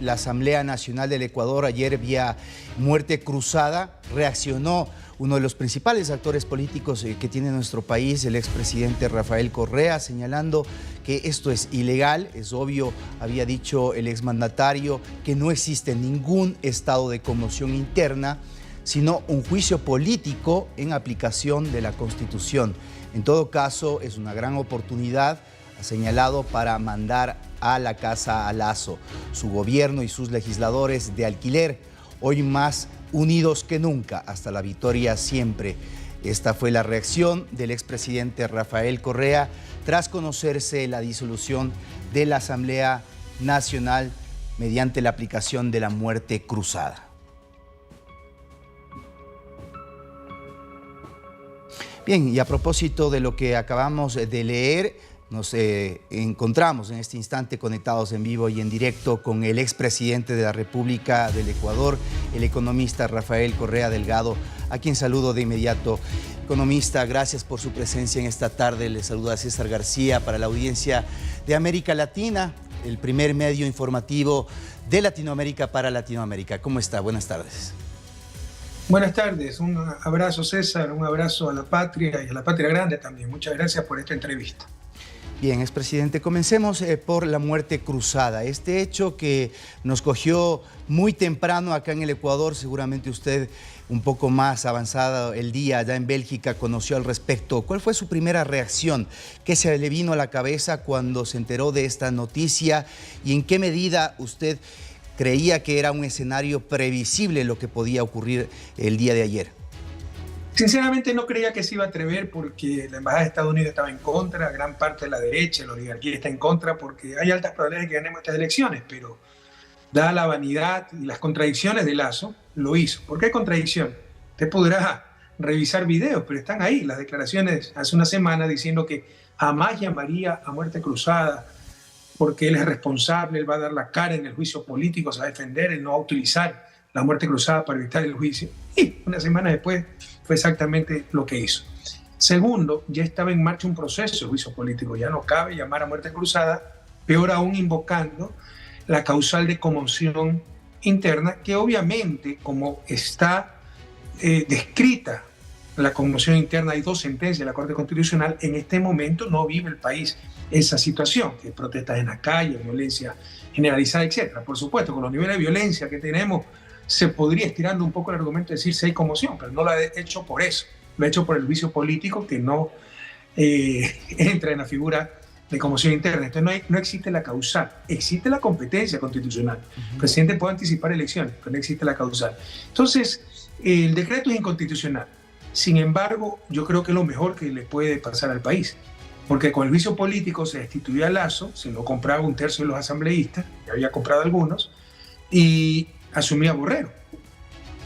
La Asamblea Nacional del Ecuador ayer vía muerte cruzada reaccionó uno de los principales actores políticos que tiene nuestro país, el expresidente Rafael Correa, señalando que esto es ilegal. Es obvio, había dicho el exmandatario, que no existe ningún estado de conmoción interna, sino un juicio político en aplicación de la Constitución. En todo caso, es una gran oportunidad, ha señalado, para mandar a la casa a Lazo. Su gobierno y sus legisladores de alquiler, hoy más unidos que nunca, hasta la victoria siempre. Esta fue la reacción del expresidente Rafael Correa tras conocerse la disolución de la Asamblea Nacional mediante la aplicación de la muerte cruzada. Bien, y a propósito de lo que acabamos de leer, nos encontramos en este instante conectados en vivo y en directo con el expresidente de la República del Ecuador, el economista Rafael Correa Delgado, a quien saludo de inmediato. Economista, gracias por su presencia en esta tarde. Le saluda César García para la audiencia de América Latina, el primer medio informativo de Latinoamérica para Latinoamérica. ¿Cómo está? Buenas tardes. Buenas tardes, un abrazo César, un abrazo a la patria y a la patria grande también. Muchas gracias por esta entrevista. Bien, expresidente, comencemos por la muerte cruzada. Este hecho que nos cogió muy temprano acá en el Ecuador, seguramente usted un poco más avanzado el día allá en Bélgica conoció al respecto. ¿Cuál fue su primera reacción? ¿Qué se le vino a la cabeza cuando se enteró de esta noticia? ¿Y en qué medida usted creía que era un escenario previsible lo que podía ocurrir el día de ayer? Sinceramente no creía que se iba a atrever porque la Embajada de Estados Unidos estaba en contra, gran parte de la derecha, la oligarquía está en contra porque hay altas probabilidades de que ganemos estas elecciones, pero dada la vanidad y las contradicciones de Lazo, lo hizo. ¿Por qué hay contradicción? Usted podrá revisar videos, pero están ahí las declaraciones hace una semana diciendo que jamás llamaría a muerte cruzada porque él es responsable, él va a dar la cara en el juicio político, se va a defender, él no va a utilizar la muerte cruzada para evitar el juicio. Y una semana después fue exactamente lo que hizo. Segundo, ya estaba en marcha un proceso de juicio político, ya no cabe llamar a muerte cruzada, peor aún invocando la causal de conmoción interna, que obviamente, como está descrita la conmoción interna, hay dos sentencias de la Corte Constitucional, en este momento no vive el país esa situación, que protestas en la calle, violencia generalizada, etc. Por supuesto, con los niveles de violencia que tenemos, se podría, estirando un poco el argumento, de decir si hay conmoción, pero no lo ha hecho por eso, lo ha hecho por el juicio político que no entra en la figura de conmoción interna. Entonces no existe la causal, existe la competencia constitucional. El presidente puede anticipar elecciones, pero no existe la causal. Entonces, el decreto es inconstitucional. Sin embargo, yo creo que es lo mejor que le puede pasar al país, porque con el juicio político se destituía a Lazo, se lo compraba un tercio de los asambleístas, ya había comprado algunos, y asumía Borrero.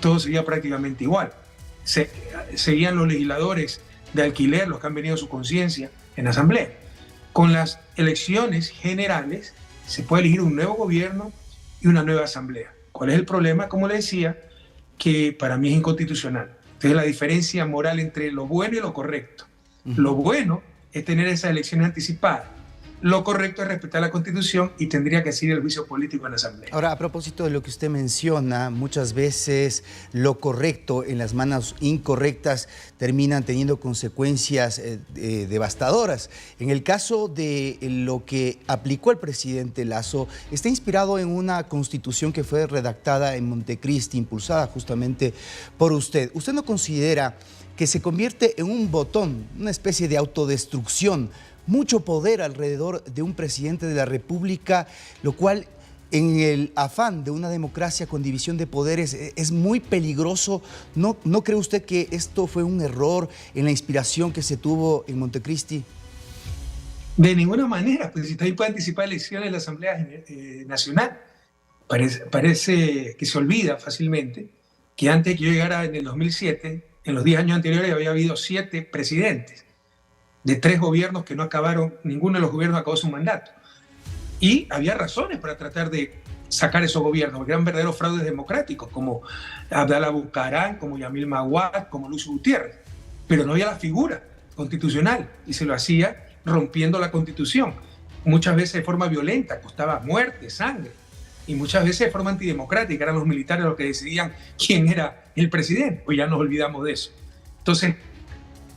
Todo sería prácticamente igual. Seguían los legisladores de alquiler, los que han venido a su conciencia en la asamblea. Con las elecciones generales se puede elegir un nuevo gobierno y una nueva asamblea. ¿Cuál es el problema? Como le decía, que para mí es inconstitucional. Entonces la diferencia moral entre lo bueno y lo correcto. Lo bueno es tener esas elecciones anticipadas. Lo correcto es respetar la Constitución y tendría que ser el juicio político en la Asamblea. Ahora, a propósito de lo que usted menciona, muchas veces lo correcto en las manos incorrectas terminan teniendo consecuencias devastadoras. En el caso de lo que aplicó el presidente Lazo, está inspirado en una constitución que fue redactada en Montecristi, impulsada justamente por usted. ¿Usted no considera que se convierte en un botón, una especie de autodestrucción, mucho poder alrededor de un presidente de la República, lo cual en el afán de una democracia con división de poderes es muy peligroso? ¿No cree usted que esto fue un error en la inspiración que se tuvo en Montecristi? De ninguna manera, pues si también puede anticipar elecciones de la Asamblea Nacional. Parece que se olvida fácilmente que antes de que yo llegara en el 2007, en los 10 años anteriores había habido 7 presidentes de 3 gobiernos que no acabaron, ninguno de los gobiernos acabó su mandato. Y había razones para tratar de sacar esos gobiernos, porque eran verdaderos fraudes democráticos, como Abdalá Bucaram, como Yamil Maguad, como Lucio Gutiérrez. Pero no había la figura constitucional y se lo hacía rompiendo la Constitución, muchas veces de forma violenta, costaba muerte, sangre. y muchas veces de forma antidemocrática. Eran los militares los que decidían quién era el presidente. Pues ya nos olvidamos de eso. Entonces,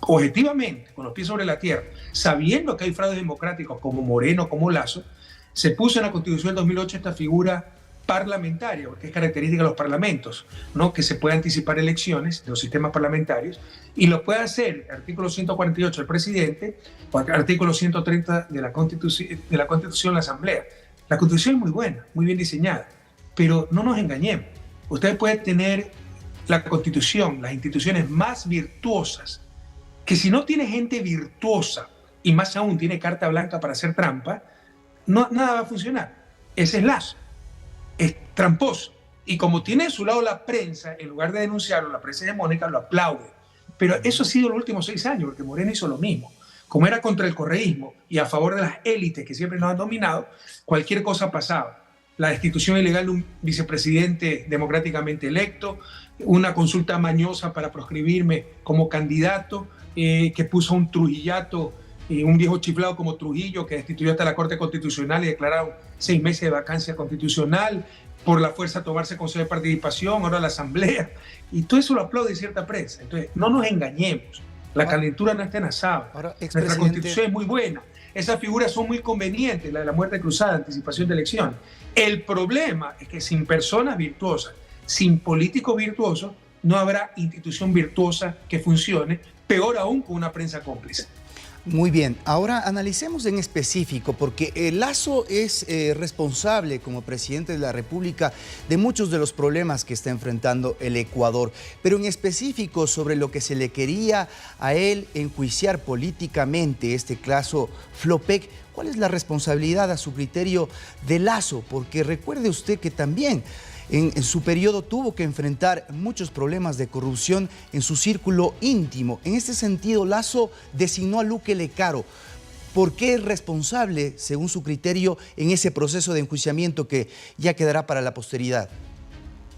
objetivamente, con los pies sobre la tierra, sabiendo que hay fraudes democráticos como Moreno, como Lasso, se puso en la Constitución del 2008 esta figura parlamentaria, porque es característica de los parlamentos, ¿no? Que se puede anticipar elecciones de los sistemas parlamentarios y lo puede hacer, artículo 148 el presidente, o artículo 130 de la Constitución la Asamblea. La Constitución es muy buena, muy bien diseñada, pero no nos engañemos. Usted puede tener la Constitución, las instituciones más virtuosas, que si no tiene gente virtuosa y más aún tiene carta blanca para hacer trampa, nada va a funcionar. Ese es Lasso. Es tramposo. Y como tiene a su lado la prensa, en lugar de denunciarlo, la prensa hegemónica lo aplaude. Pero eso ha sido los últimos 6 años, porque Moreno hizo lo mismo. Como era contra el correísmo y a favor de las élites que siempre nos han dominado, cualquier cosa pasaba. La destitución ilegal de un vicepresidente democráticamente electo, una consulta mañosa para proscribirme como candidato, que puso un trujillato, un viejo chiflado como Trujillo, que destituyó hasta la Corte Constitucional y declararon 6 meses de vacancia constitucional, por la fuerza tomarse consejo de participación, ahora la Asamblea, y todo eso lo aplaude cierta prensa. Entonces, no nos engañemos, la calentura no está en asado. Nuestra Constitución es muy buena, esas figuras son muy convenientes, la de la muerte cruzada, anticipación de elecciones. El problema es que sin personas virtuosas, sin políticos virtuosos, no habrá institución virtuosa que funcione, peor aún con una prensa cómplice. Muy bien, ahora analicemos en específico, porque Lasso es responsable como presidente de la República de muchos de los problemas que está enfrentando el Ecuador, pero en específico sobre lo que se le quería a él enjuiciar políticamente, este caso Flopec. ¿Cuál es la responsabilidad a su criterio de Lasso? Porque recuerde usted que también en su periodo tuvo que enfrentar muchos problemas de corrupción en su círculo íntimo. En este sentido, Lasso designó a Luque Lecaro. ¿Por qué es responsable, según su criterio, en ese proceso de enjuiciamiento que ya quedará para la posteridad?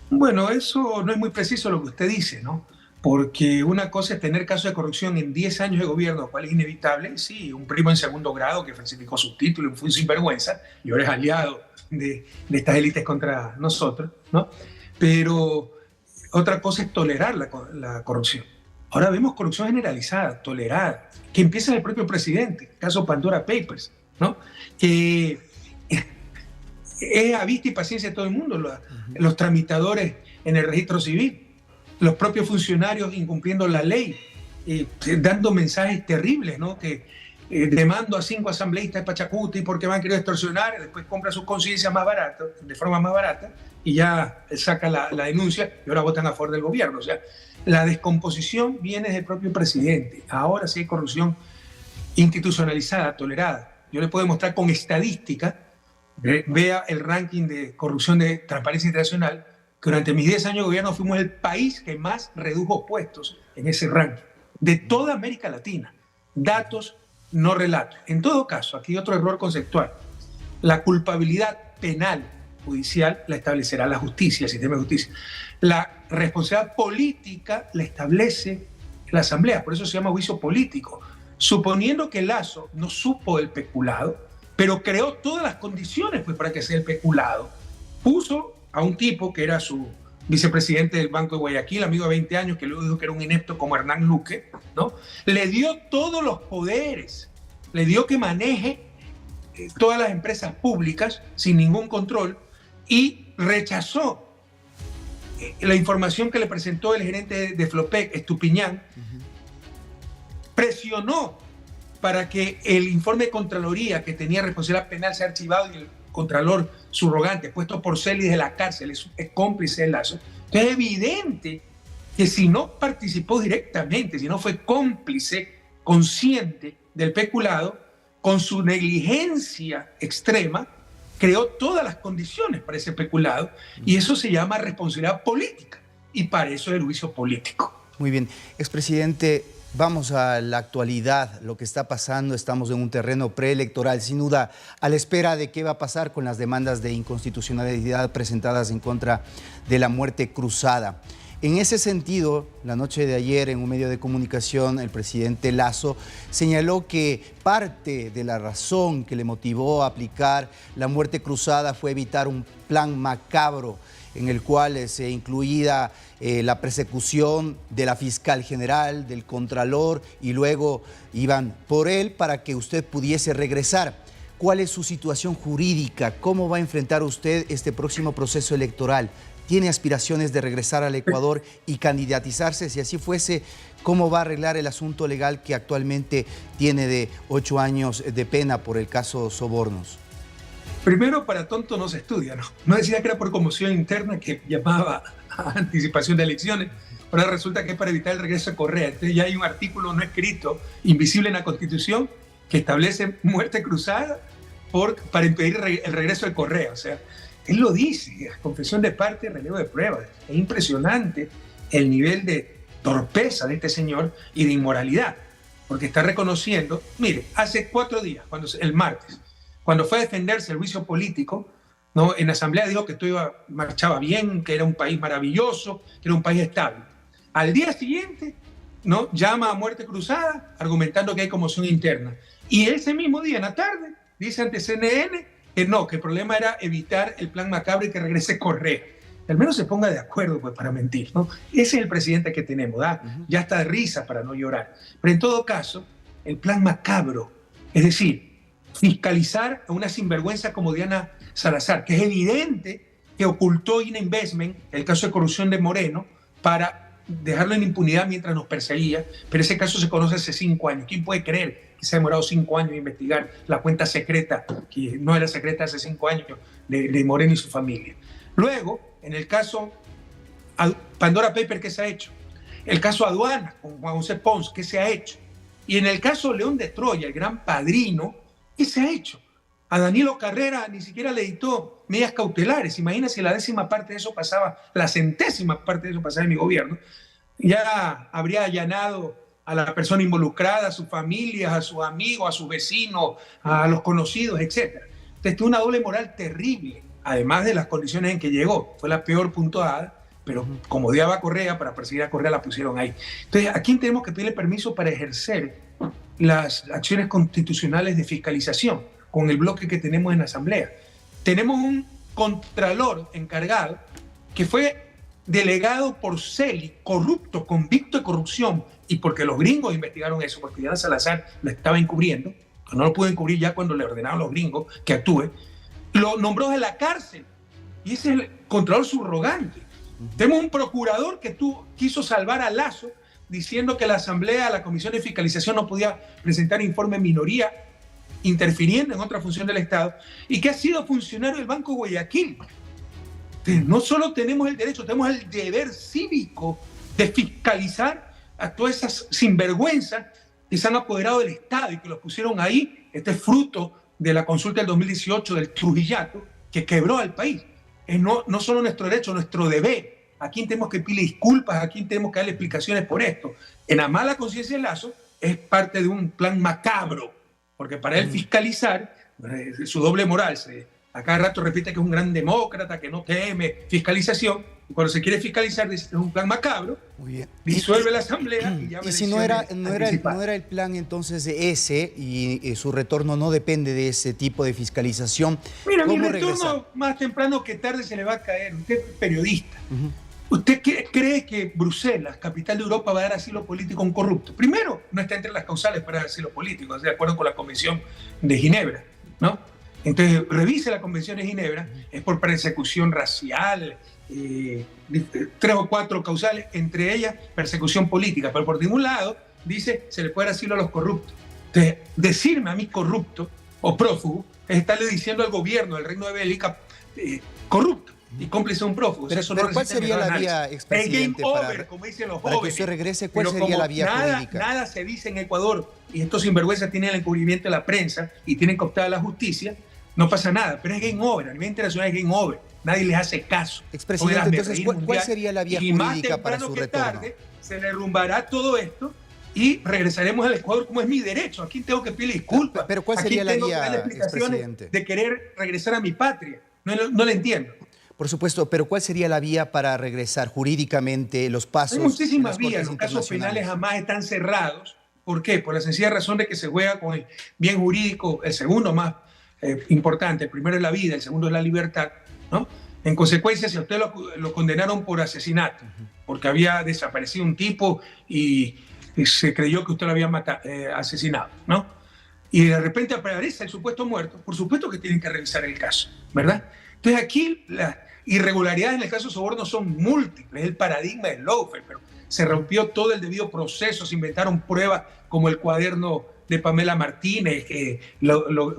Bueno, eso no es muy preciso lo que usted dice, ¿no? Porque una cosa es tener casos de corrupción en 10 años de gobierno, cual es inevitable. Sí, un primo en segundo grado que falsificó sus títulos, fue un sinvergüenza y ahora es aliado de estas élites contra nosotros, ¿no? Pero otra cosa es tolerar la corrupción. Ahora vemos corrupción generalizada, tolerada, que empieza en el propio presidente, caso Pandora Papers, ¿no? Que es a vista y paciencia de todo el mundo, los tramitadores en el registro civil, los propios funcionarios incumpliendo la ley, dando mensajes terribles, ¿no? Que demando a 5 asambleístas de Pachacuti porque van a querer extorsionar, después compra sus conciencias más baratas, de forma más barata, y ya saca la denuncia y ahora votan a favor del gobierno. O sea, la descomposición viene del propio presidente. Ahora sí hay corrupción institucionalizada, tolerada. Yo le puedo demostrar con estadística, vea el ranking de corrupción de Transparencia Internacional, que durante mis 10 años de gobierno fuimos el país que más redujo puestos en ese ranking, de toda América Latina. Datos, no relatos. En todo caso, aquí hay otro error conceptual. La culpabilidad penal judicial la establecerá la justicia, el sistema de justicia. La responsabilidad política la establece la Asamblea, por eso se llama juicio político. Suponiendo que Lasso no supo del peculado, pero creó todas las condiciones pues, para que sea el peculado, puso a un tipo que era su vicepresidente del Banco de Guayaquil, amigo de 20 años, que luego dijo que era un inepto como Hernán Luque, ¿no? Le dio todos los poderes, le dio que maneje todas las empresas públicas sin ningún control y rechazó la información que le presentó el gerente de Flopec, Estupiñán, presionó para que el informe de Contraloría que tenía responsabilidad penal sea archivado y el Contralor subrogante, puesto por Celis de la cárcel, es cómplice de Lasso. Entonces es evidente que si no participó directamente, si no fue cómplice, consciente del peculado, con su negligencia extrema, creó todas las condiciones para ese peculado y eso se llama responsabilidad política y para eso es el juicio político. Muy bien. Expresidente, vamos a la actualidad, lo que está pasando, estamos en un terreno preelectoral, sin duda, a la espera de qué va a pasar con las demandas de inconstitucionalidad presentadas en contra de la muerte cruzada. En ese sentido, la noche de ayer en un medio de comunicación, el presidente Lasso señaló que parte de la razón que le motivó a aplicar la muerte cruzada fue evitar un plan macabro en el cual se incluía la persecución de la fiscal general, del contralor, y luego iban por él para que usted pudiese regresar. ¿Cuál es su situación jurídica? ¿Cómo va a enfrentar usted este próximo proceso electoral? ¿Tiene aspiraciones de regresar al Ecuador y candidatizarse? Si así fuese, ¿cómo va a arreglar el asunto legal que actualmente tiene de 8 años de pena por el caso Sobornos? Primero, para tonto no se estudia, ¿no? No decía que era por conmoción interna que llamaba a anticipación de elecciones. Ahora resulta que es para evitar el regreso de Correa. Entonces ya hay un artículo no escrito, invisible en la Constitución, que establece muerte cruzada para impedir el regreso de Correa. O sea, él lo dice, confesión de parte, relevo de pruebas. Es impresionante el nivel de torpeza de este señor y de inmoralidad, porque está reconociendo, mire, hace 4 días, el martes, cuando fue a defenderse el juicio político, ¿no? En la asamblea dijo que todo marchaba bien, que era un país maravilloso, que era un país estable. Al día siguiente, ¿no? Llama a muerte cruzada, argumentando que hay conmoción interna. Y ese mismo día, en la tarde, dice ante CNN que no, que el problema era evitar el plan macabro y que regrese Correa. Al menos se ponga de acuerdo, pues, para mentir, ¿no? Ese es el presidente que tenemos, ¿da? Ya está de risa para no llorar. Pero en todo caso, el plan macabro, es decir, fiscalizar a una sinvergüenza como Diana Salazar, que es evidente que ocultó INA Investment, el caso de corrupción de Moreno, para dejarlo en impunidad mientras nos perseguía, pero ese caso se conoce hace 5 años. ¿Quién puede creer que se ha demorado 5 años en investigar la cuenta secreta, que no era secreta hace 5 años, de Moreno y su familia? Luego, en el caso Pandora Paper, ¿qué se ha hecho? El caso Aduana, con Juan José Pons, ¿qué se ha hecho? Y en el caso León de Troya, el gran padrino, ¿qué se ha hecho? A Danilo Carrera ni siquiera le dictó medidas cautelares. Imagínense si la 10ª parte de eso pasaba, la 100ª parte de eso pasaba en mi gobierno. Ya habría allanado a la persona involucrada, a sus familias, a sus amigos, a sus vecinos, a los conocidos, etc. Entonces, tuvo una doble moral terrible, además de las condiciones en que llegó. Fue la peor puntuada, pero como odiaba a Correa, para perseguir a Correa la pusieron ahí. Entonces, ¿a quién tenemos que pedirle permiso para ejercer las acciones constitucionales de fiscalización con el bloque que tenemos en la Asamblea? Tenemos un contralor encargado que fue delegado por Celi, corrupto, convicto de corrupción, y porque los gringos investigaron eso, porque Diana Salazar lo estaba encubriendo, no lo pudo encubrir ya cuando le ordenaron a los gringos que actúe, lo nombró de la cárcel, y ese es el contralor subrogante. Tenemos un procurador que quiso salvar a Lasso, diciendo que la Asamblea, la Comisión de Fiscalización no podía presentar informe en minoría, interfiriendo en otra función del Estado, y que ha sido funcionario del Banco Guayaquil. Entonces, no solo tenemos el derecho, tenemos el deber cívico de fiscalizar a todas esas sinvergüenzas que se han apoderado del Estado y que los pusieron ahí. Este es fruto de la consulta del 2018 del Trujillato, que quebró al país. Es no solo nuestro derecho, nuestro deber. ¿A quién tenemos que pedir disculpas? ¿A quién tenemos que darle explicaciones por esto? En la mala conciencia de Lasso es parte de un plan macabro, porque para él fiscalizar, su doble moral, a cada rato repite que es un gran demócrata, que no teme fiscalización, y cuando se quiere fiscalizar dice que es un plan macabro, disuelve la Asamblea y llama. Y si no era el plan entonces ese, y su retorno no depende de ese tipo de fiscalización. Mira, mi retorno más temprano que tarde se le va a caer. Usted es periodista. ¿Usted cree que Bruselas, capital de Europa, va a dar asilo político a un corrupto? Primero, no está entre las causales para dar asilo político, de acuerdo con la Convención de Ginebra, ¿no? Entonces, revise la Convención de Ginebra, es por persecución racial, 3 o 4 causales, entre ellas persecución política, pero por ningún lado dice se le puede dar asilo a los corruptos. Entonces, decirme a mí corrupto o prófugo es estarle diciendo al gobierno del Reino de Bélgica corrupto y cómplice de un prófugo. Pero, eso pero no ¿cuál sería la vía, expresidente, como dicen los para jóvenes, que usted regrese? ¿Cuál sería la vía jurídica? Nada se dice en Ecuador y estos sinvergüenzas tienen el encubrimiento de la prensa y tienen que optar a la justicia, no pasa nada, pero es game over, a nivel internacional es game over, nadie les hace caso. Expresidente, entonces, ¿cuál sería la vía jurídica para su retorno? Tarde, se derrumbará todo esto y regresaremos al Ecuador como es mi derecho. ¿A quién tengo que pedir disculpas? Pero ¿cuál sería la vía, expresidente, de querer regresar a mi patria? No le entiendo. Por supuesto, pero ¿cuál sería la vía para regresar jurídicamente, los pasos? Hay en muchísimas las vías, cortes los casos penales internacionales? jamás están cerrados. ¿Por qué? Por la sencilla razón de que se juega con el bien jurídico, el segundo más importante, el primero es la vida, el segundo es la libertad, ¿no? En consecuencia, si a usted lo condenaron por asesinato, porque había desaparecido un tipo y se creyó que usted lo había asesinado, ¿no? Y de repente aparece el supuesto muerto, por supuesto que tienen que revisar el caso, ¿verdad? Entonces aquí las irregularidades en el caso de soborno son múltiples, es el paradigma del lawfare, pero se rompió todo el debido proceso, se inventaron pruebas como el cuaderno de Pamela Martínez, que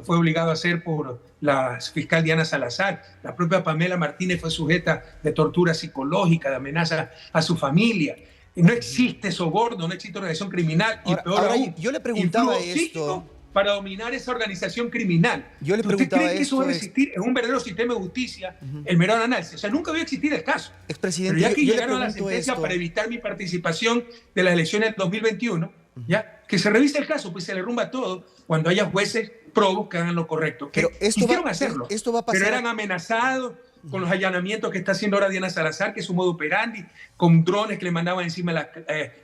fue obligado a hacer por la fiscal Diana Salazar. La propia Pamela Martínez fue sujeta de tortura psicológica, de amenaza a su familia. No existe soborno, no existe organización criminal, y peor aún, yo le preguntaba influjo psíquico esto para dominar esa organización criminal. Yo le ¿Usted preguntaba cree que eso va a esto, existir en un verdadero sistema de justicia, el mero análisis? O sea, nunca va a existir el caso. Expresidente, Pero ya que yo le llegaron a la pregunto sentencia esto. para evitar mi participación de las elecciones del 2021, ¿ya? Que se revise el caso, pues se le rumba todo cuando haya jueces probos que hagan lo correcto. Que Pero esto quisieron va- hacerlo, esto va a pasar- pero eran amenazados con los allanamientos que está haciendo ahora Diana Salazar, que es su modo operandi, con drones que le mandaban encima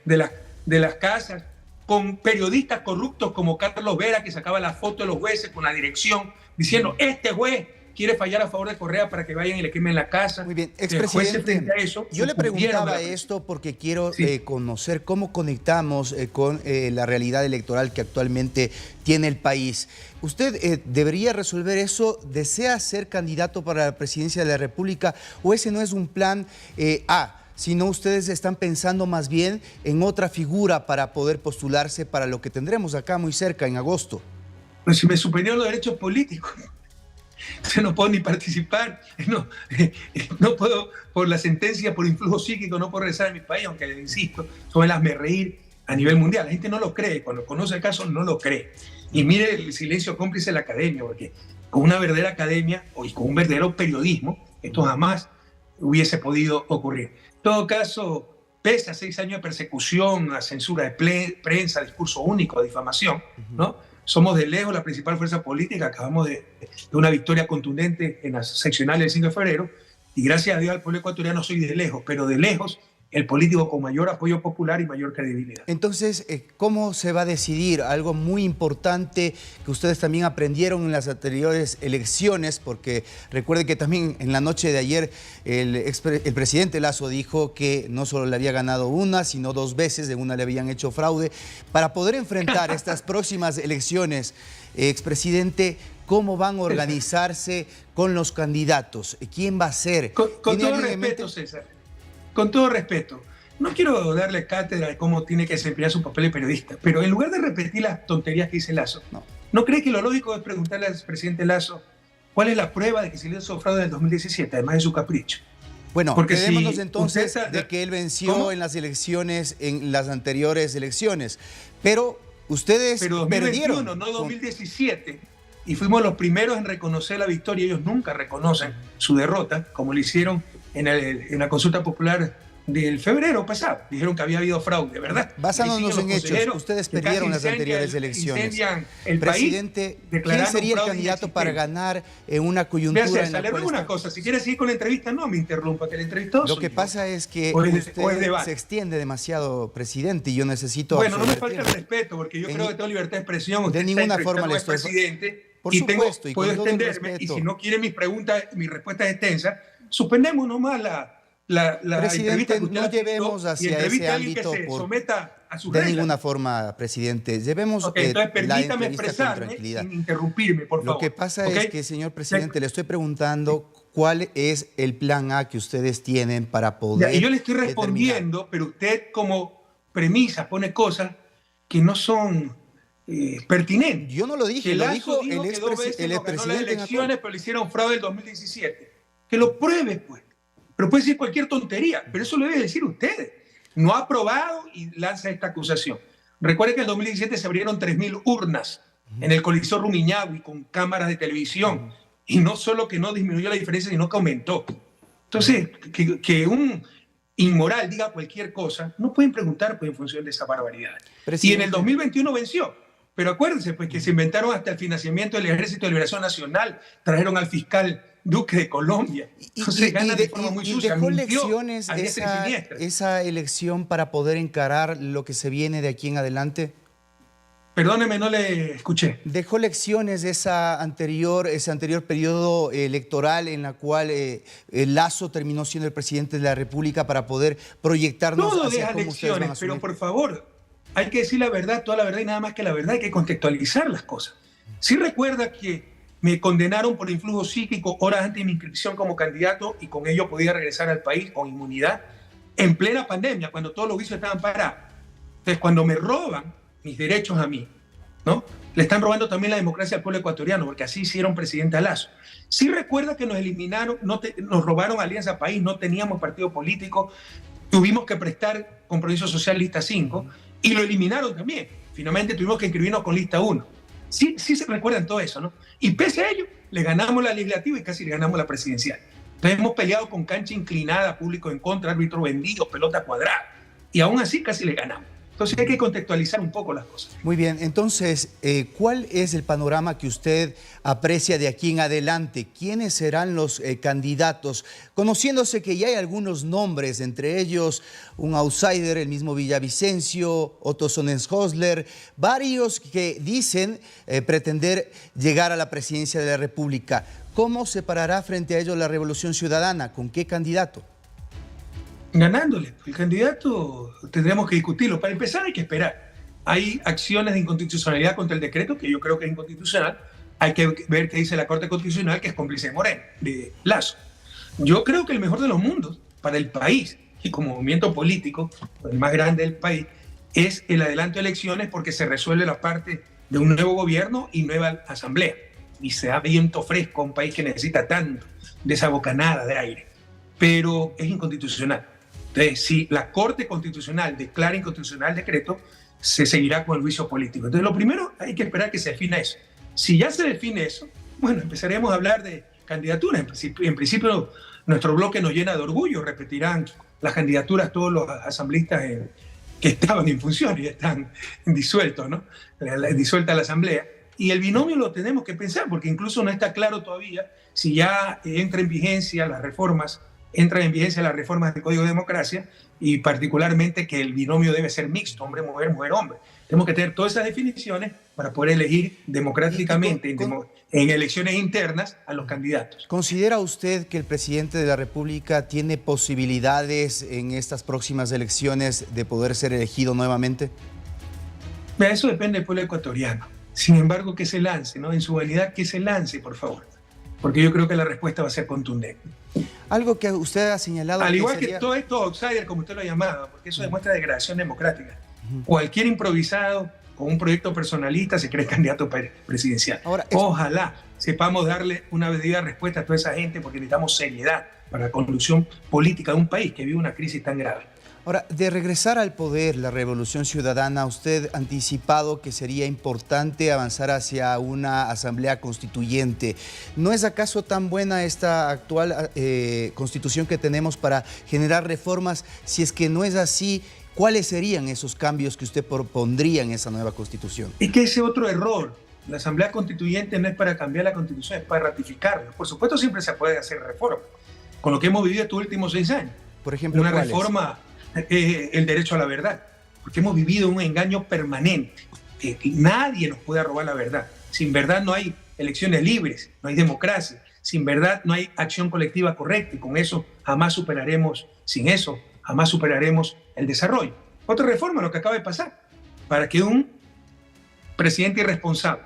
de las casas, con periodistas corruptos como Carlos Vera, que sacaba la foto de los jueces con la dirección, diciendo, este juez quiere fallar a favor de Correa para que vayan y le quemen la casa. Muy bien, Los jueces expresidente, frente a eso yo le sucumbieron preguntaba a la esto porque quiero Sí. conocer cómo conectamos con la realidad electoral que actualmente tiene el país. ¿Usted debería resolver eso? ¿Desea ser candidato para la presidencia de la República o ese no es un plan A? Sino ustedes están pensando más bien en otra figura para poder postularse para lo que tendremos acá muy cerca en agosto. Pero si me suspendieron los derechos políticos, yo no puedo ni participar, no puedo, por la sentencia, por influjo psíquico, no puedo regresar a mi país, aunque, insisto, son el hazmerreír a nivel mundial. La gente no lo cree, cuando conoce el caso no lo cree. Y mire el silencio cómplice de la academia, porque con una verdadera academia y con un verdadero periodismo, esto jamás hubiese podido ocurrir. En todo caso, pese a 6 años de persecución, a censura de prensa, discurso único, difamación, ¿no? Somos de lejos la principal fuerza política, acabamos de una victoria contundente en las seccionales del 5 de febrero, y gracias a Dios al pueblo ecuatoriano soy de lejos, pero de lejos el político con mayor apoyo popular y mayor credibilidad. Entonces, ¿cómo se va a decidir? Algo muy importante que ustedes también aprendieron en las anteriores elecciones, porque recuerden que también en la noche de ayer el presidente Lasso dijo que no solo le había ganado una, sino 2 veces, de una le habían hecho fraude. Para poder enfrentar estas próximas elecciones, expresidente, ¿cómo van a organizarse con los candidatos? ¿Quién va a ser? Con todo alguien en respeto, mente? César, con todo respeto, no quiero darle cátedra de cómo tiene que desempeñar su papel de periodista, pero en lugar de repetir las tonterías que dice Lasso, ¿no cree que lo lógico es preguntarle al presidente Lasso cuál es la prueba de que se le hizo fraude en el 2017, además de su capricho? Bueno, Porque quedémonos si entonces usted de que él venció ¿Cómo? en las elecciones, en las anteriores elecciones, pero ustedes Pero 2021, perdieron. no 2017. Y fuimos los primeros en reconocer la victoria. Ellos nunca reconocen su derrota, como lo hicieron en la consulta popular del febrero pasado. Dijeron que había habido fraude, ¿verdad? Basándonos en hechos, ustedes que perdieron casi las anteriores elecciones. incendian el Presidente, país, ¿quién declarando sería el fraude candidato para inexistente. ganar en una coyuntura Vea, en César, la le cual ruego una está? cosa. Si quiere seguir con la entrevista, no me interrumpa, que el entrevistado Lo soy que yo. pasa es que O es usted debate. se extiende demasiado, presidente, y yo necesito Bueno, no me absorber falta el tiempo. respeto, porque yo En creo ni- que tengo libertad de expresión. Usted de está ninguna forma le entrevistando estoy... al presidente. Por Y supuesto, y puedo con todo el extenderme, y respeto. si no quiere mis respuestas extensas, suspendemos nomás la Presidente, entrevista que usted no aceptó llevemos y hacia entreviste ese a alguien que ámbito se por- someta a sus De reglas. ninguna forma, presidente. Llevemos Ok, entonces la permítame entrevista con expresarme tranquilidad. sin interrumpirme, por favor. Lo que pasa ¿Ok? es que, señor presidente, le estoy preguntando cuál es el plan A que ustedes tienen para poder... Ya, y yo le estoy determinar. respondiendo, pero usted como premisa pone cosas que no son pertinentes. Yo no lo dije, Que lo dijo dijo el que 2 veces el no ganó las expresidente. elecciones, pero le hicieron fraude el 2017. Que lo pruebe, pues. Pero puede decir cualquier tontería, pero eso lo debe decir ustedes. No ha aprobado y lanza esta acusación. Recuerden que en el 2017 se abrieron 3.000 urnas en el Coliseo Rumiñahui con cámaras de televisión. Y no solo que no disminuyó la diferencia, sino que aumentó. Entonces, que un inmoral diga cualquier cosa, no pueden preguntar pues, en función de esa barbaridad. Y en el 2021 venció. Pero acuérdense pues, que se inventaron hasta el financiamiento del Ejército de Liberación Nacional, trajeron al fiscal Duque de Colombia. Entonces gana de forma muy sucia. ¿Dejó lecciones esa elección para poder encarar lo que se viene de aquí en adelante? Perdóneme, no le escuché. ¿Dejó lecciones de ese anterior periodo electoral en la cual Lasso terminó siendo el presidente de la República para poder proyectarnos Todo hacia deja cómo ustedes van a lecciones, asumir? pero por favor, hay que decir la verdad, toda la verdad y nada más que la verdad. Hay que contextualizar las cosas. Sí recuerda que me condenaron por influjo psíquico horas antes de mi inscripción como candidato y con ello podía regresar al país con inmunidad en plena pandemia, cuando todos los vicios estaban parados. Entonces, cuando me roban mis derechos a mí, ¿no? Le están robando también la democracia al pueblo ecuatoriano, porque así hicieron presidente a Lasso. Sí recuerda que nos eliminaron, nos robaron Alianza País, no teníamos partido político, tuvimos que prestar compromiso social lista 5 y lo eliminaron también. Finalmente tuvimos que inscribirnos con lista 1. Sí se recuerdan todo eso, ¿no? Y pese a ello, le ganamos la legislativa y casi le ganamos la presidencial. Entonces hemos peleado con cancha inclinada, público en contra, árbitro vendido, pelota cuadrada. Y aún así casi le ganamos. Entonces hay que contextualizar un poco las cosas. Muy bien, entonces, ¿cuál es el panorama que usted aprecia de aquí en adelante? ¿Quiénes serán los candidatos? Conociéndose que ya hay algunos nombres, entre ellos un outsider, el mismo Villavicencio, Otto Sonnenhösler, varios que dicen pretender llegar a la presidencia de la República. ¿Cómo se parará frente a ellos la Revolución Ciudadana? ¿Con qué candidato? Ganándole. El candidato tendremos que discutirlo. Para empezar hay que esperar. Hay acciones de inconstitucionalidad contra el decreto, que yo creo que es inconstitucional. Hay que ver qué dice la Corte Constitucional, que es cómplice de Moreno, de Lasso. Yo creo que el mejor de los mundos para el país y como movimiento político, el más grande del país, es el adelanto de elecciones porque se resuelve la parte de un nuevo gobierno y nueva asamblea. Y se da viento fresco a un país que necesita tanto de esa bocanada de aire. Pero es inconstitucional. Entonces, si la Corte Constitucional declara inconstitucional el decreto, se seguirá con el juicio político. Entonces, lo primero, hay que esperar que se defina eso. Si ya se define eso, bueno, empezaremos a hablar de candidaturas. En principio nuestro bloque nos llena de orgullo. Repetirán las candidaturas todos los asambleístas que estaban en función y están disueltos, ¿no? Disuelta la asamblea. Y el binomio lo tenemos que pensar, porque incluso no está claro todavía si ya entran en vigencia las reformas del Código de Democracia y particularmente que el binomio debe ser mixto, hombre-mujer, mujer-hombre. Tenemos que tener todas esas definiciones para poder elegir democráticamente en elecciones internas a los candidatos. ¿Considera usted que el presidente de la República tiene posibilidades en estas próximas elecciones de poder ser elegido nuevamente? Eso depende del pueblo ecuatoriano. Sin embargo, que se lance, ¿no? En su validad, que se lance, por favor. Porque yo creo que la respuesta va a ser contundente. Algo que usted ha señalado... Al igual que todo esto outsider, como usted lo ha llamado, porque eso demuestra degradación democrática. Cualquier improvisado con un proyecto personalista se cree candidato presidencial. Ahora, ojalá sepamos darle una debida respuesta a toda esa gente, porque necesitamos seriedad para la conducción política de un país que vive una crisis tan grave. Ahora, de regresar al poder, la Revolución Ciudadana, usted ha anticipado que sería importante avanzar hacia una asamblea constituyente. ¿No es acaso tan buena esta actual constitución que tenemos para generar reformas? Si es que no es así, ¿cuáles serían esos cambios que usted propondría en esa nueva constitución? Es que ese otro error. La asamblea constituyente no es para cambiar la constitución, es para ratificarla. Por supuesto, siempre se puede hacer reforma. Con lo que hemos vivido estos últimos 6 años. Por ejemplo, una reforma... el derecho a la verdad, porque hemos vivido un engaño permanente. Nadie nos puede robar la verdad. Sin verdad no hay elecciones libres, no hay democracia. Sin verdad no hay acción colectiva correcta y con eso jamás superaremos, sin eso jamás superaremos el desarrollo. Otra reforma, lo que acaba de pasar, para que un presidente irresponsable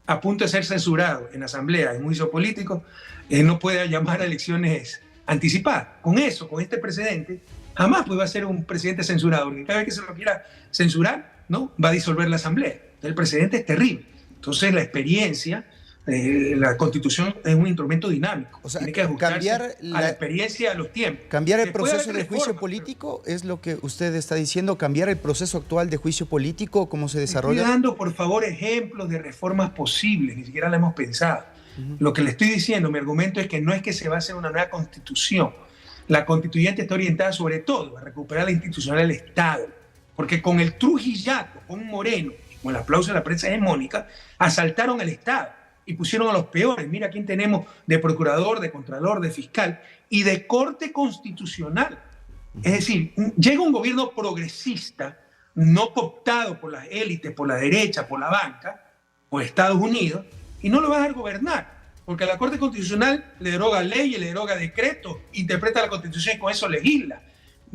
a punto de ser censurado en asamblea, en juicio político, no pueda llamar a elecciones anticipadas. Con eso, con este precedente, jamás pues va a ser un presidente censurado, porque cada vez que se lo quiera censurar, ¿no? Va a disolver la asamblea. Entonces, el precedente es terrible. Entonces la experiencia, la constitución es un instrumento dinámico. O sea, tiene que ajustarse a la experiencia, a los tiempos. ¿Cambiar el proceso de juicio político es lo que usted está diciendo? ¿Cambiar el proceso actual de juicio político? ¿Cómo se desarrolla? Estoy dando, por favor, ejemplos de reformas posibles, ni siquiera la hemos pensado. Lo que le estoy diciendo, mi argumento es que no es que se va a hacer una nueva constitución. La constituyente está orientada sobre todo a recuperar la institucionalidad del Estado, porque con el trujillato, con Moreno, con el aplauso de la prensa hegemónica, asaltaron al Estado y pusieron a los peores. Mira quién tenemos de procurador, de contralor, de fiscal y de corte constitucional. Es decir, llega un gobierno progresista, no cooptado por las élites, por la derecha, por la banca, por Estados Unidos, y no lo van a gobernar, porque la Corte Constitucional le deroga leyes, le deroga decretos, interpreta la Constitución y con eso legisla.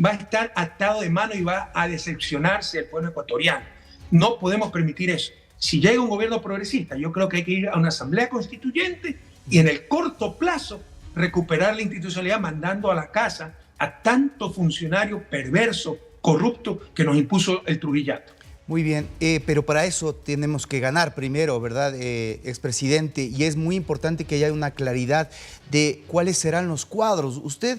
Va a estar atado de mano y va a decepcionarse el pueblo ecuatoriano. No podemos permitir eso. Si llega un gobierno progresista, yo creo que hay que ir a una asamblea constituyente y en el corto plazo recuperar la institucionalidad mandando a la casa a tanto funcionario perverso, corrupto que nos impuso el Trujillato. Muy bien, pero para eso tenemos que ganar primero, ¿verdad, expresidente? Y es muy importante que haya una claridad de cuáles serán los cuadros. Usted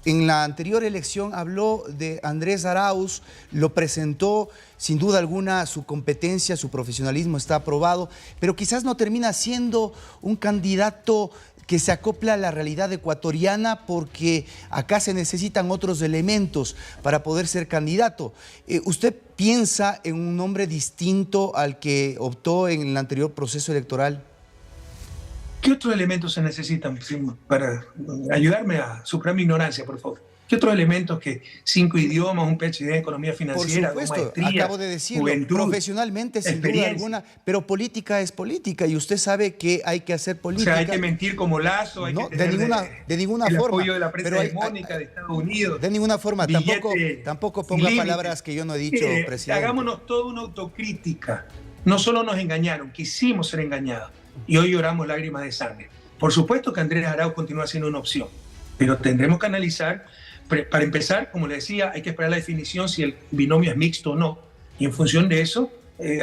en la anterior elección habló de Andrés Arauz, lo presentó, sin duda alguna su competencia, su profesionalismo está aprobado, pero quizás no termina siendo un candidato que se acopla a la realidad ecuatoriana porque acá se necesitan otros elementos para poder ser candidato. ¿Usted piensa en un nombre distinto al que optó en el anterior proceso electoral? ¿Qué otros elementos se necesitan para ayudarme a superar mi ignorancia, por favor? ¿Qué otros elementos que 5 idiomas, un PhD en economía financiera, por supuesto, maestría, acabo de decirlo, juventud, profesionalmente sin duda alguna, pero política es política y usted sabe que hay que hacer política. O sea, hay que mentir como Lazo, hay no, que tener de ninguna el forma, apoyo de la prensa hegemónica de Estados Unidos. De ninguna forma, tampoco ponga palabras que yo no he dicho, presidente. Hagámonos toda una autocrítica. No solo nos engañaron, quisimos ser engañados y hoy lloramos lágrimas de sangre. Por supuesto que Andrés Arauz continúa siendo una opción, pero tendremos que analizar. Para empezar, como le decía, hay que esperar la definición si el binomio es mixto o no, y en función de eso,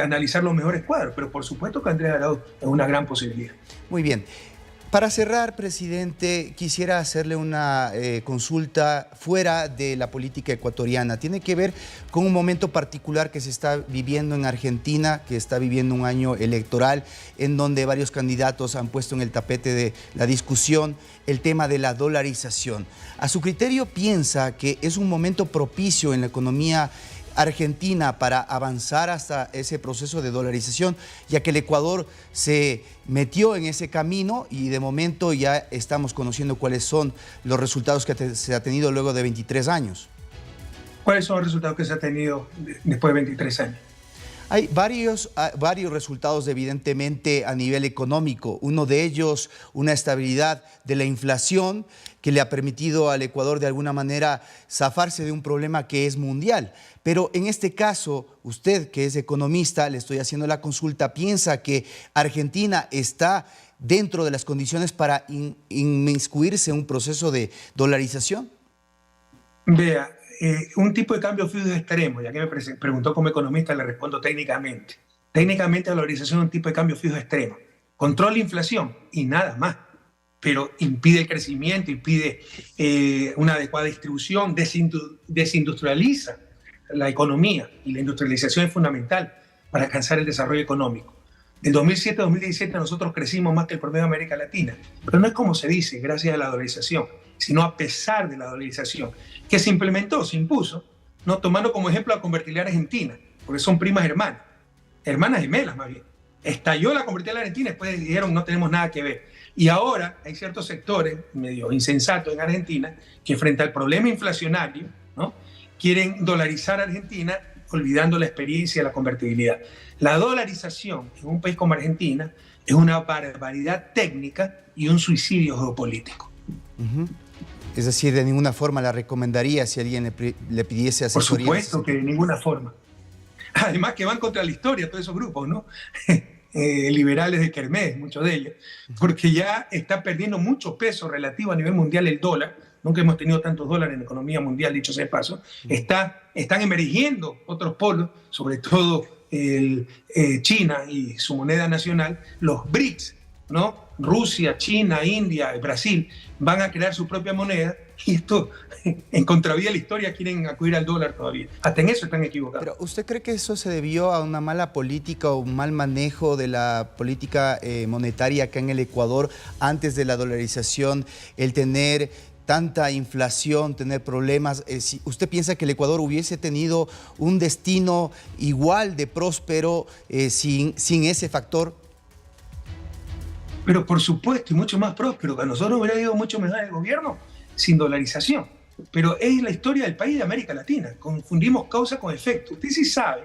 analizar los mejores cuadros. Pero por supuesto que Andrés Arauz es una gran posibilidad. Muy bien. Para cerrar, presidente, quisiera hacerle una consulta fuera de la política ecuatoriana. Tiene que ver con un momento particular que se está viviendo en Argentina, que está viviendo un año electoral, en donde varios candidatos han puesto en el tapete de la discusión el tema de la dolarización. ¿A su criterio piensa que es un momento propicio en la economía argentina para avanzar hasta ese proceso de dolarización, ya que el Ecuador se metió en ese camino y de momento ya estamos conociendo cuáles son los resultados que se ha tenido luego de 23 años? ¿Cuáles son los resultados que se ha tenido después de 23 años? Hay varios resultados evidentemente a nivel económico. Uno de ellos, una estabilidad de la inflación que le ha permitido al Ecuador de alguna manera zafarse de un problema que es mundial. Pero en este caso, usted que es economista, le estoy haciendo la consulta, ¿piensa que Argentina está dentro de las condiciones para inmiscuirse en un proceso de dolarización? Vea, un tipo de cambio fijo extremo, ya que me preguntó como economista, le respondo técnicamente. Técnicamente la dolarización es un tipo de cambio fijo extremo. Controla la inflación y nada más, pero impide el crecimiento, impide una adecuada distribución, desindustrializa la economía, y la industrialización es fundamental para alcanzar el desarrollo económico. En 2007 2017 nosotros crecimos más que el promedio de América Latina, pero no es como se dice, gracias a la dolarización, sino a pesar de la dolarización, que se implementó, se impuso, ¿no? Tomando como ejemplo la convertibilidad argentina, porque son primas hermanas gemelas más bien. Estalló la convertibilidad argentina, después dijeron no tenemos nada que ver. Y ahora hay ciertos sectores medio insensatos en Argentina que frente al problema inflacionario, ¿no?, quieren dolarizar a Argentina olvidando la experiencia de la convertibilidad. La dolarización en un país como Argentina es una barbaridad técnica y un suicidio geopolítico. Es decir, de ninguna forma la recomendaría si alguien le pidiese asesoría. Por supuesto que de ninguna forma. Además que van contra la historia todos esos grupos, ¿no? Liberales de Kermés, muchos de ellos, porque ya está perdiendo mucho peso relativo a nivel mundial el dólar. Nunca hemos tenido tantos dólares en la economía mundial, dicho sea de paso. Están emergiendo otros polos, sobre todo China y su moneda nacional, los BRICS, ¿no? Rusia, China, India, Brasil, van a crear su propia moneda y esto, en contravía de la historia, quieren acudir al dólar todavía. Hasta en eso están equivocados. Pero ¿usted cree que eso se debió a una mala política o un mal manejo de la política monetaria acá en el Ecuador antes de la dolarización, el tener tanta inflación, tener problemas? ¿Usted piensa que el Ecuador hubiese tenido un destino igual de próspero sin ese factor? pero por supuesto, y mucho más próspero, que a nosotros hubiera ido mucho mejor el gobierno sin dolarización. Pero es la historia del país de América Latina. Confundimos causa con efecto. Usted sí sabe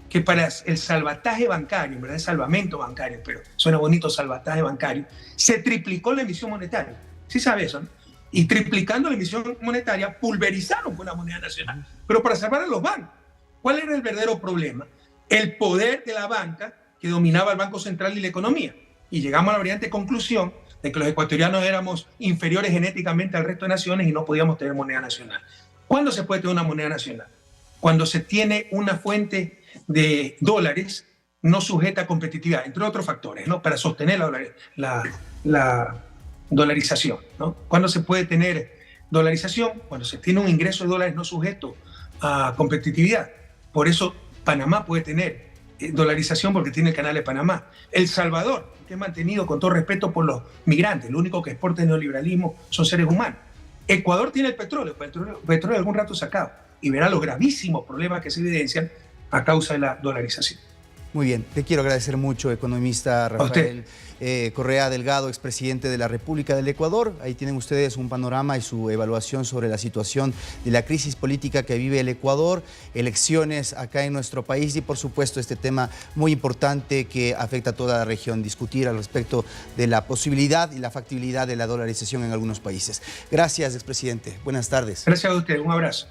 que para el salvataje bancario, en verdad es salvamento bancario, pero suena bonito salvataje bancario, se triplicó la emisión monetaria. Sí sabe eso, ¿no? Y triplicando la emisión monetaria, pulverizaron con la moneda nacional. Pero para salvar a los bancos. ¿Cuál era el verdadero problema? El poder de la banca que dominaba el Banco Central y la economía. Y llegamos a la brillante conclusión de que los ecuatorianos éramos inferiores genéticamente al resto de naciones y no podíamos tener moneda nacional. ¿Cuándo se puede tener una moneda nacional? Cuando se tiene una fuente de dólares no sujeta a competitividad, entre otros factores, ¿no? Para sostener la dolarización, ¿no? ¿Cuándo se puede tener dolarización? Cuando se tiene un ingreso de dólares no sujeto a competitividad. Por eso Panamá puede tener dolarización porque tiene el canal de Panamá. El Salvador, que es mantenido con todo respeto por los migrantes, lo único que exporta el neoliberalismo son seres humanos. Ecuador tiene el petróleo de algún rato sacado, y verá los gravísimos problemas que se evidencian a causa de la dolarización. Muy bien, te quiero agradecer mucho, economista Rafael Correa Delgado, expresidente de la República del Ecuador. Ahí tienen ustedes un panorama y su evaluación sobre la situación de la crisis política que vive el Ecuador, elecciones acá en nuestro país y por supuesto este tema muy importante que afecta a toda la región, discutir al respecto de la posibilidad y la factibilidad de la dolarización en algunos países. Gracias, expresidente. Buenas tardes. Gracias a usted. Un abrazo.